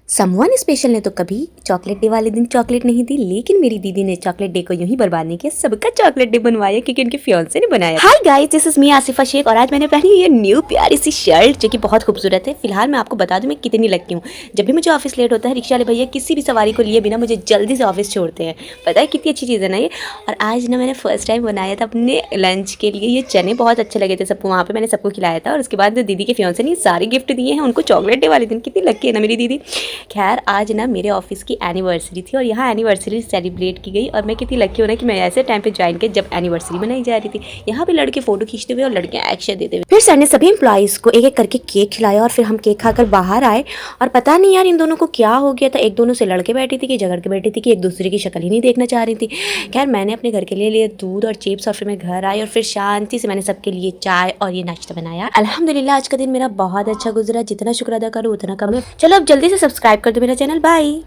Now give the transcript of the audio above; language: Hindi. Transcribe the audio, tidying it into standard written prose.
समवन स्पेशल ने तो कभी चॉकलेट डे वाले दिन चॉकलेट नहीं दी, लेकिन मेरी दीदी ने चॉकलेट डे को यूं ही बर्बाद नहीं किया, सबका चॉकलेट डे बनवाया क्योंकि उनके फियांसे ने बनाया। Hi guys, this is me Asifa Shaikh और आज मैंने पहनी ये न्यू प्यारी सी शर्ट जो कि बहुत खूबसूरत है। फिलहाल मैं आपको बता दूं मैं कितनी लगती हूँ। जब भी मुझे ऑफिस लेट होता है, रिक्शा वाले भैया किसी भी सवारी को लिए बिना मुझे जल्दी से ऑफिस छोड़ते हैं। पता है कितनी अच्छी चीज़ है ना ये। और आज ना मैंने फर्स्ट टाइम बनाया था अपने लंच के लिए। ये चने बहुत अच्छे लगे थे सबको, वहाँ पे मैंने सबको खिलाया था। और उसके बाद दीदी के फियांसे ने सारे गिफ्ट दिए हैं उनको चॉकलेट डे वाले दिन। कितनी लकी है ना मेरी दीदी। खैर आज ना मेरे ऑफिस की एनिवर्सरी थी और यहाँ एनिवर्सरी सेलिब्रेट की गई और मैं कितनी लकी हूँ ना कि मैं ऐसे टाइम पे ज्वाइन किया जब एनिवर्सरी मनाई जा रही थी। यहाँ पे लड़के फोटो खींचते हुए और लड़कियाँ एक्शन देते हुए। फिर सर ने सभी एम्प्लॉइज को एक एक करके केक खिलाया और फिर हम केक खाकर बाहर आए। और पता नहीं यार इन दोनों को क्या हो गया था, एक दोनों से लड़के बैठी थी कि झगड़ के बैठी थी कि एक दूसरे की शक्ल ही नहीं देखना चाह रही थी। खैर मैंने अपने घर के लिए लिया दूध और चिप्स और फिर मैं घर आई और फिर शांति से मैंने सबके लिए चाय और ये नाश्ता बनाया। अल्हम्दुलिल्लाह आज का दिन मेरा बहुत अच्छा गुजरा। जितना शुक्र अदा करूँ उतना कम है। चलो अब जल्दी से सब्सक्राइब कर दो मेरा चैनल। बाय।